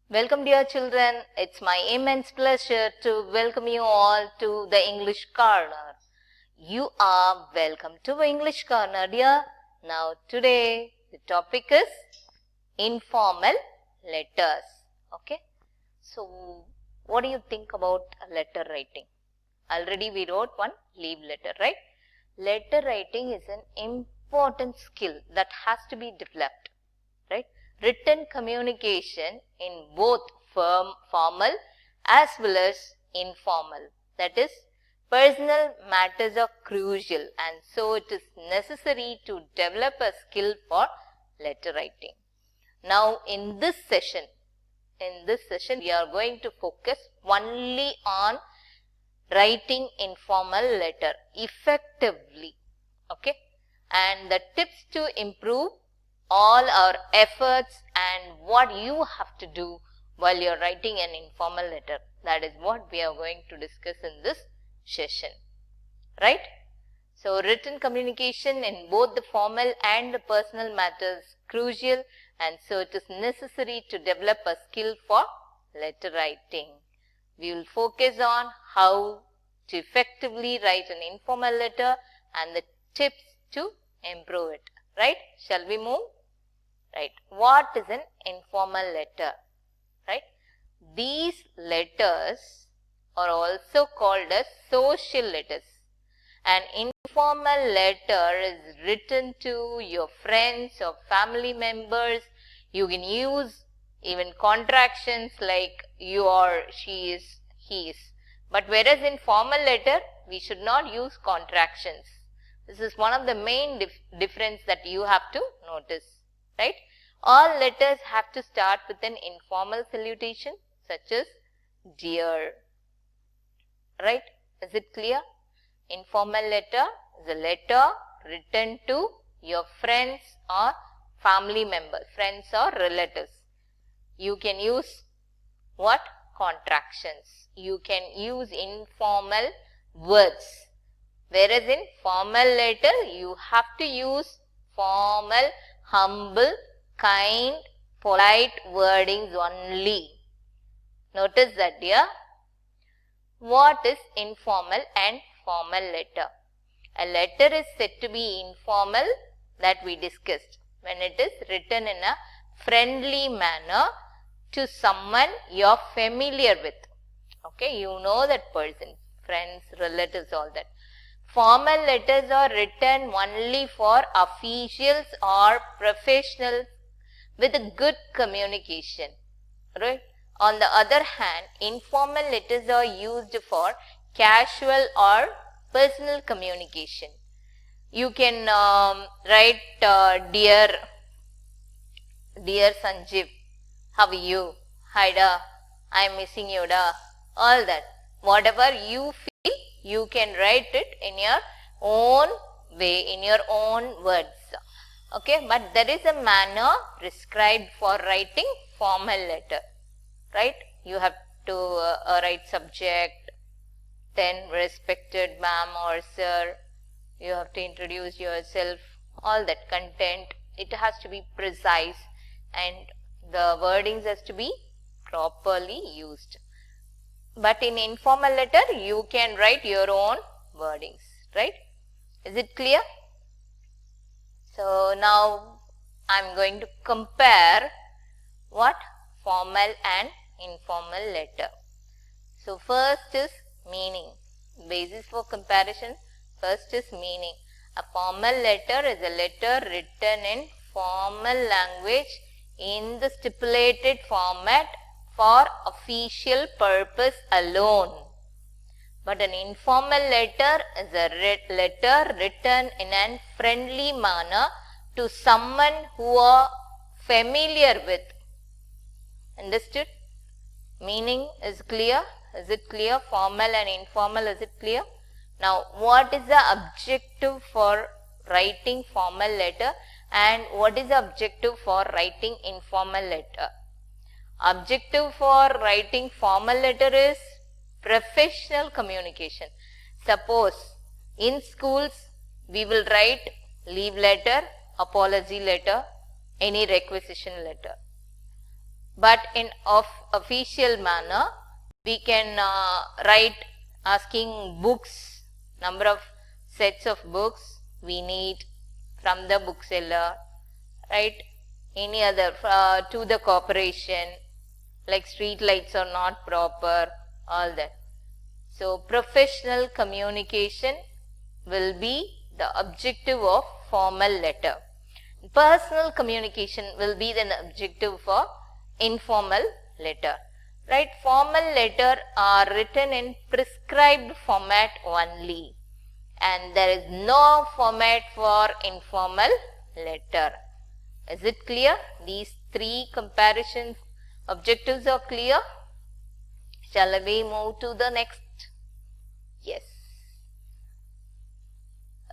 Welcome dear children, it's my immense pleasure to welcome you all to the English Corner. You are welcome to English Corner dear. Now today the topic is informal letters. Okay, so what do you think about letter writing? Already we wrote one leave letter, right? Letter writing is an important skill that has to be developed, right? Written communication in both formal as well as informal. That is, personal matters are crucial, and so it is necessary to develop a skill for letter writing. Now in this session we are going to focus only on writing informal letter effectively. Okay, and the tips to improve all our efforts and what you have to do while you're writing an informal letter. That is what we are going to discuss in this session, right? So written communication in both the formal and the personal matters is crucial, and so it is necessary to develop a skill for letter writing. We will focus on how to effectively write an informal letter and the tips to improve it, right? Shall we move? Right. What is an informal letter? Right. These letters are also called as social letters. An informal letter is written to your friends or family members. You can use even contractions like you are, she is, he is. But whereas in formal letter, we should not use contractions. This is one of the main difference that you have to notice, right? All letters have to start with an informal salutation such as dear, right? Is it clear? Informal letter is a letter written to your friends or family members, friends or relatives. You can use what? Contractions. You can use informal words. Whereas in formal letter, you have to use formal, humble, kind, polite wordings only. Notice that dear. What is informal and formal letter? A letter is said to be informal, that we discussed, when it is written in a friendly manner to someone you are familiar with. Okay, you know that person, friends, relatives, all that. Formal letters are written only for officials or professionals with a good communication, right? On the other hand, informal letters are used for casual or personal communication. You can write dear Sanjeev, how are you? Hi da, I'm missing you da. All that. Whatever you feel, you can write it in your own way, in your own words. Okay, but there is a manner prescribed for writing formal letter, right? You have to write subject, then respected ma'am or sir. You have to introduce yourself, all that content. It has to be precise and the wordings has to be properly used. But in informal letter, you can write your own wordings, right? Is it clear? So now I am going to compare what? Formal and informal letter. So first is meaning. Basis for comparison, first is meaning. A formal letter is a letter written in formal language in the stipulated format for official purpose alone. But an informal letter is a letter written in a friendly manner to someone who are familiar with. Understood? Meaning is clear? Is it clear? Formal and informal, is it clear? Now, what is the objective for writing formal letter and what is the objective for writing informal letter? Objective for writing formal letter is professional communication. Suppose in schools we will write leave letter, apology letter, any requisition letter. but in official manner, we can write asking books, number of sets of books we need from the bookseller, right? Any other to the corporation, like street lights are not proper, all that. So professional communication will be the objective of formal letter. Personal communication will be the objective for informal letter. Right? Formal letter are written in prescribed format only, and there is no format for informal letter. Is it clear? These three comparisons objectives are clear. Shall we move to the next? Yes.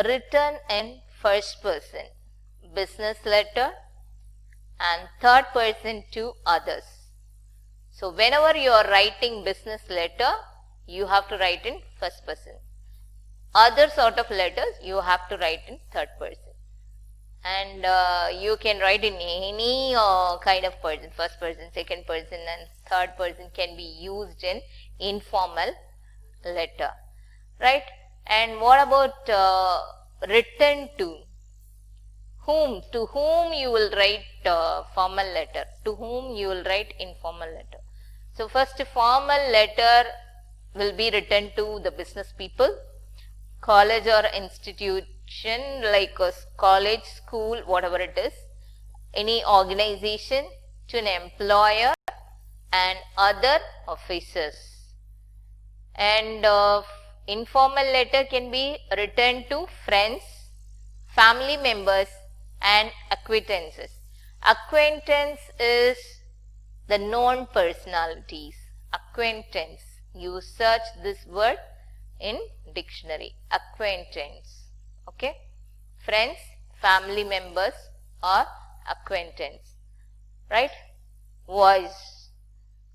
Written in first person, business letter, and third person to others. So whenever you are writing business letter, you have to write in first person. Other sort of letters you have to write in third person. And you can write in any kind of person, first person, second person, and third person can be used in informal letter, right? And what about written to? Whom? To whom you will write formal letter? To whom you will write informal letter? So first, formal letter will be written to the business people, college or institution like a college, school, whatever it is, any organization, to an employer and other officers. And informal letter can be written to friends, family members and acquaintances. Acquaintance is the known personalities. Acquaintance. You search this word in dictionary. Acquaintance. Okay. Friends, family members or acquaintance. Right. Voice.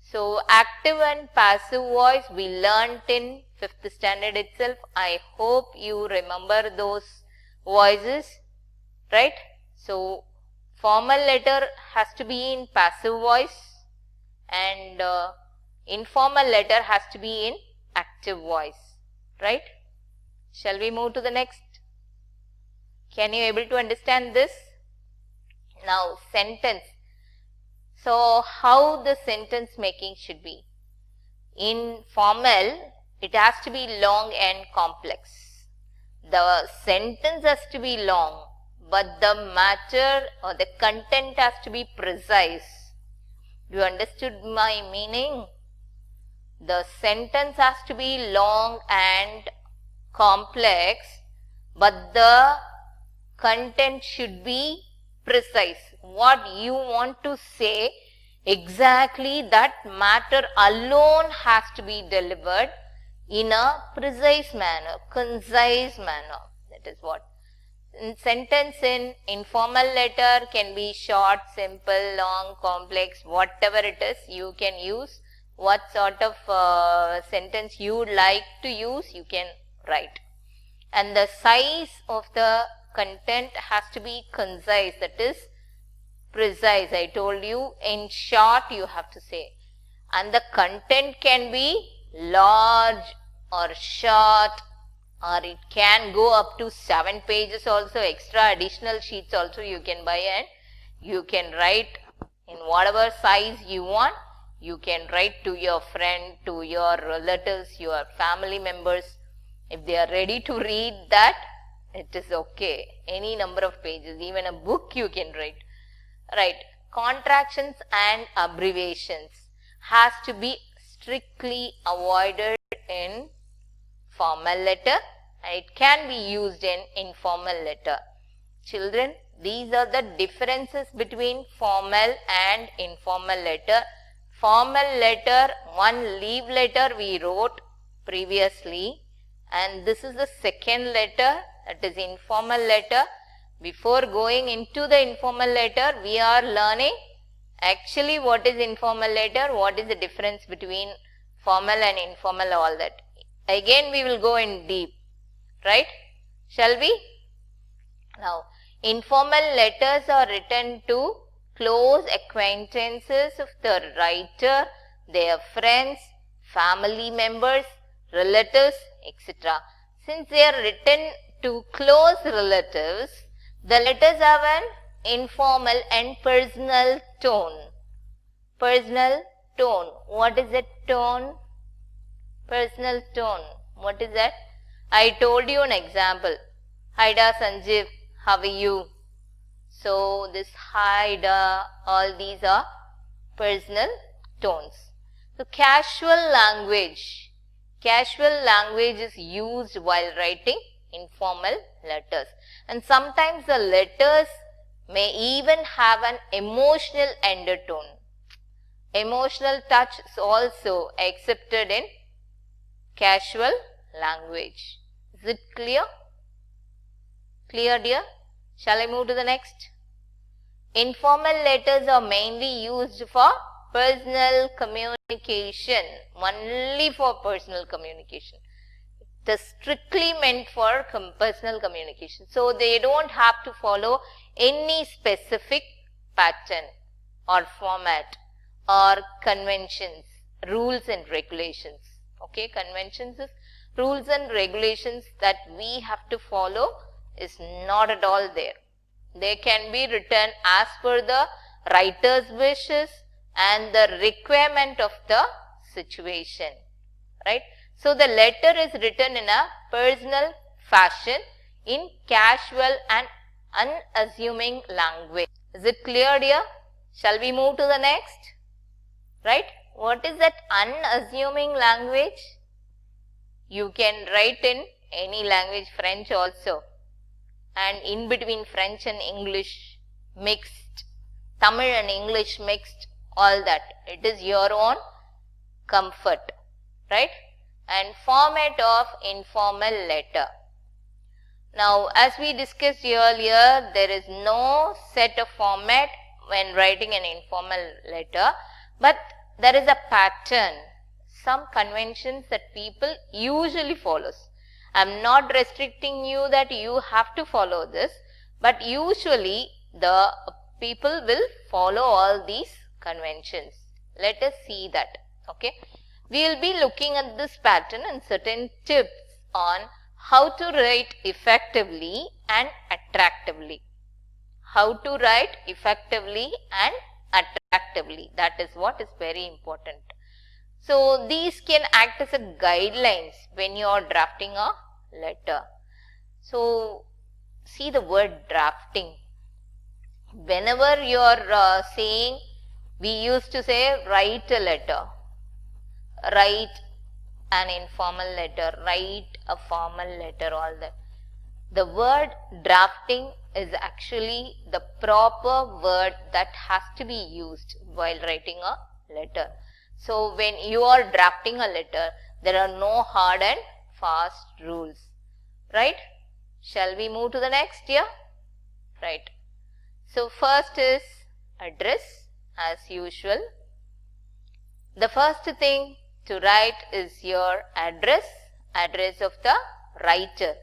So active and passive voice we learnt in 5th standard itself. I hope you remember those voices. Right. So formal letter has to be in passive voice and informal letter has to be in active voice, right? Shall we move to the next? Can you able to understand this? Now sentence. So how the sentence making should be? In formal, it has to be long and complex. The sentence has to be long, but the matter or the content has to be precise. You understood my meaning? The sentence has to be long and complex, but the content should be precise. What you want to say, exactly that matter alone has to be delivered in a precise manner, concise manner. That is what. Sentence in informal letter can be short, simple, long, complex, whatever it is, you can use. What sort of sentence you would like to use, you can write. And the size of the content has to be concise, that is precise. I told you in short you have to say. And the content can be large or short, or it can go up to 7 pages also, extra additional sheets also you can buy and you can write in whatever size you want. You can write to your friend, to your relatives, your family members. If they are ready to read that, it is okay. Any number of pages, even a book you can write. Right. Contractions and abbreviations has to be strictly avoided in formal letter. It can be used in informal letter. Children, these are the differences between formal and informal letter. Formal letter, one leave letter we wrote previously, and this is the second letter, that is informal letter. Before going into the informal letter, we are learning actually what is informal letter, what is the difference between formal and informal, all that. Again we will go in deep, right? Shall we? Now, informal letters are written to close acquaintances of the writer, their friends, family members, relatives, etc. Since they are written to close relatives, the letters have an informal and personal tone. Personal tone. What is that tone? Personal tone. What is that? I told you an example. Haida Sanjeev, how are you? So this Haida, all these are personal tones. So casual language. Casual language is used while writing informal letters. And sometimes the letters may even have an emotional undertone. Emotional touch is also accepted in casual language. Is it clear? Clear, dear? Shall I move to the next? Informal letters are mainly used for personal communication. Only for personal communication. It is strictly meant for personal communication. So they don't have to follow any specific pattern or format or conventions, rules and regulations. Okay, conventions is rules and regulations that we have to follow is not at all there. They can be written as per the writer's wishes and the requirement of the situation, right? So the letter is written in a personal fashion in casual and unassuming language. Is it clear, dear? Shall we move to the next? Right? What is that unassuming language? You can write in any language, French also, and in between French and English mixed, Tamil and English mixed, all that. It is your own comfort, right? And format of informal letter. Now, as we discussed earlier, there is no set of format when writing an informal letter, but there is a pattern, some conventions that people usually follows. I am not restricting you that you have to follow this, but usually the people will follow all these conventions. Let us see that. Okay, we will be looking at this pattern and certain tips on how to write effectively and attractively. How to write effectively and attractively. That is what is very important. So these can act as a guidelines when you are drafting a letter. So see the word drafting. Whenever you are saying, we used to say write a letter, write an informal letter, write a formal letter, all that. The word drafting is actually the proper word that has to be used while writing a letter. So when you are drafting a letter, there are no hard and fast rules, right? Shall we move to the next here? Right. So first is address as usual. The first thing to write is your address of the writer.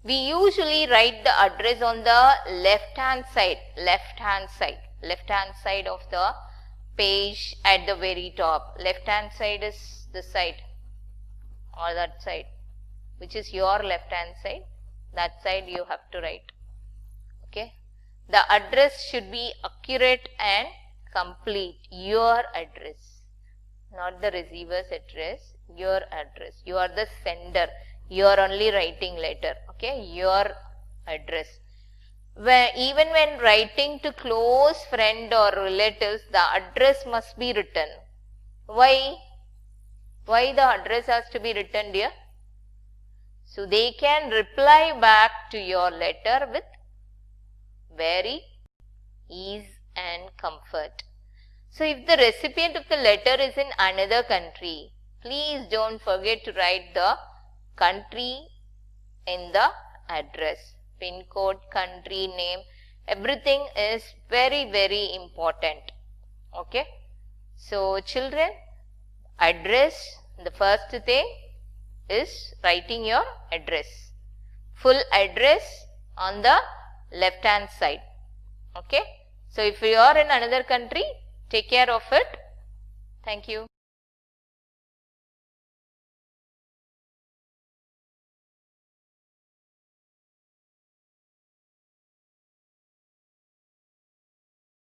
We usually write the address on the left hand side of the page at the very top. Left hand side is the side or that side, which is your left hand side. That side you have to write. Okay. The address should be accurate and complete. Your address, not the receiver's address, your address. You are the sender. You are only writing letter. Okay, your address. Even when writing to close friend or relatives, the address must be written. Why? Why the address has to be written, dear? So they can reply back to your letter with very ease and comfort. So if the recipient of the letter is in another country, please don't forget to write the country in the address. Pin code, country name, everything is very, very important. Okay. So children, address, the first thing is writing your address. Full address on the left hand side. Okay. So if you are in another country, take care of it. Thank you.